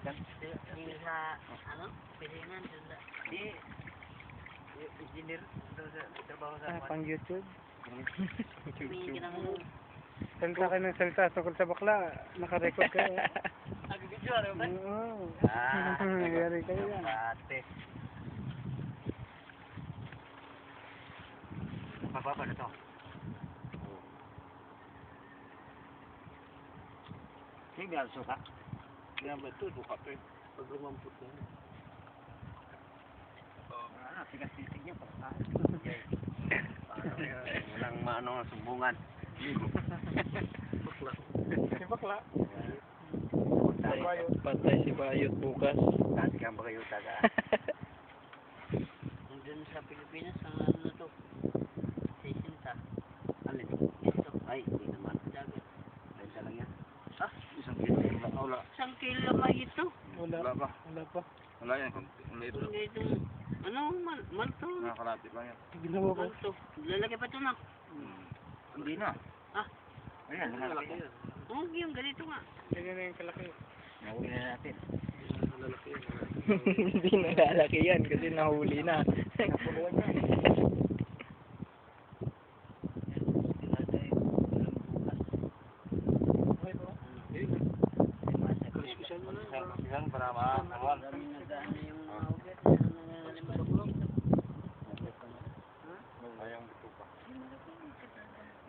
Yan. Hindi sa, ano, pilingan. Di, engineer, trabaho sa Pang YouTube. Humingi ka ng... Salita kayo ng salita tungkol sa bakla. Nakarecord kayo. Nag-video, ano ba? Oo. Ah, Nangyari kayo yan. ate. Mababa na to. Hindi ang suka. Hindi ang betul, buka pa eh. Pag lumampot na. Tigas-tisig niya. Walang maano ang sumbungan. Bakla. Si bakla. Patay si Bayot bukas. Taas ka ba kayo taga? Nandun sa Pilipinas, ang ano na to? 60. Alin? Ito. Ay, hindi naman. Dagat. Ay, lang yan. Ha? Isang kilo lang. Wala. Isang kilo lang ito. Wala. Wala pa. Wala pa. Wala yan. Wala ito. Hindi itong, ano, malto. Nakakalapit lang yan. Ginawa ko. Malto. Lalaki pa ito na. Hindi na. Ah? Ayan, lalaki yan. Oo, yung ganito nga. Ganyan na yung kalaki. Nahuli na natin. Hindi na lalaki yan kasi nahuli na. Napuluan na. Yan, para maawal. Ayang buto pa.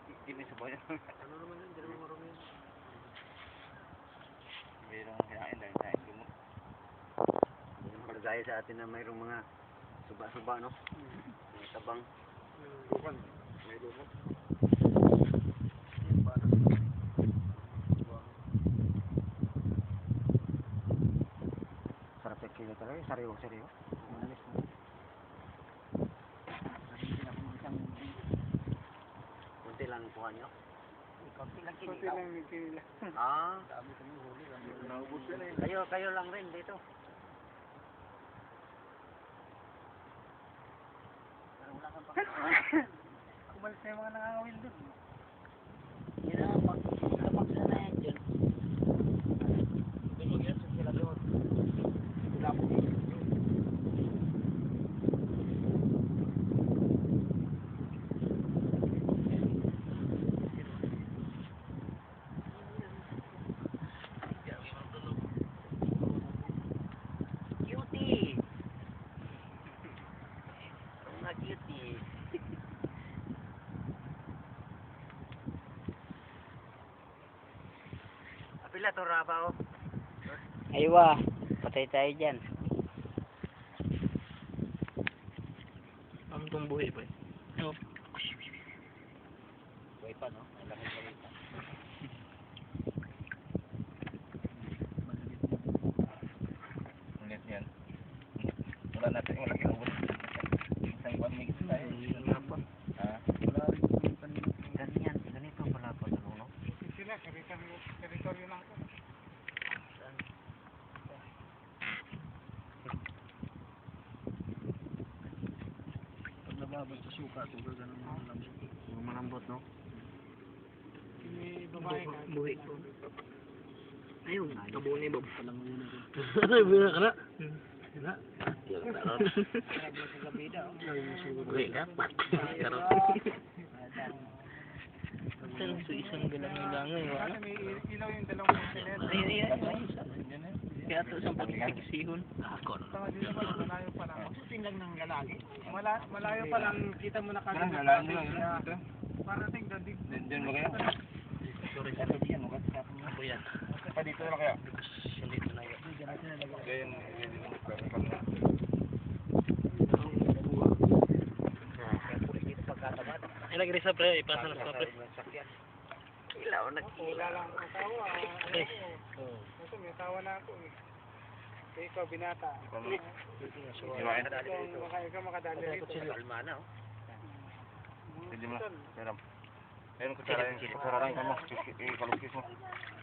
Hindi may sabayan. Ano naman yun? Hindi naman marumi yun. Mayroong kinain dahil sa lumot. Magagaya sa atin na mayroong mga suba-suba, no? May tabang. Bukan. May lumot. Sarap yung kilo talaga. Sariwa-sariwa. Manis mo. Kunti lang kuha nyo? Kunti lang Kunti kinilaw. lang yung kinila. Ah, Naubos yun eh. kayo lang rin dito. Pero wala kang Kumalis na yung mga nangangawin dun. Yun ang pag na yan dyan. Binigyan sa sila doon. Wala po dito. Cutie! Mga cutie. Apila to raba o. Aywa, patay tayo dyan. Ang tumbuhi ba? Oo. Buhay pa, no? Ang laki pa rin pa. Ulit yan. Wala natin yung malaki ubos. Isang buwan may kita tayo. Wala pa. Ha? Wala rin yung ganyan. Ganito pala pa sa luno. Sila, teritoryo lang ko. Pag nababad sa suka, ito ganun yung lambot. Yung malambot, no? May babae ka. Buhi ko. Ayun, kabuni ba? Palang muna rin. Ano, bina ka na? Wala. Grabe sa gabida, oh. Buhi ka? Karot. Sarap sa isang galang-galangan. Ano, may ilaw yung dalawang kontinent. Ay. Kaya ito isang pagkikisihon. Ako na. Tama dito pa, malayo pa lang. Pusin lang ng lalaki. Malayo pa lang, kita mo na Parang kagad. galaan nyo lang. Ito. Parating doon din. Diyan ba kayo? Sorry. Ito diyan, no? Ako yan. Pa dito na kaya? Hindi na yun. Ganyan, Ilagay sa pre, ipasa na sa pre. Ilaw, Wala nag-ilaw. lang ang tawa. Eh. Kasi may tawa na ako eh. Kaya ikaw, binata. Iwain. Ikaw makadali rito. Kalmana, oh. Pwede mo na. Meron. Meron kutsara yung kutsara lang mo. Ikalukis mo.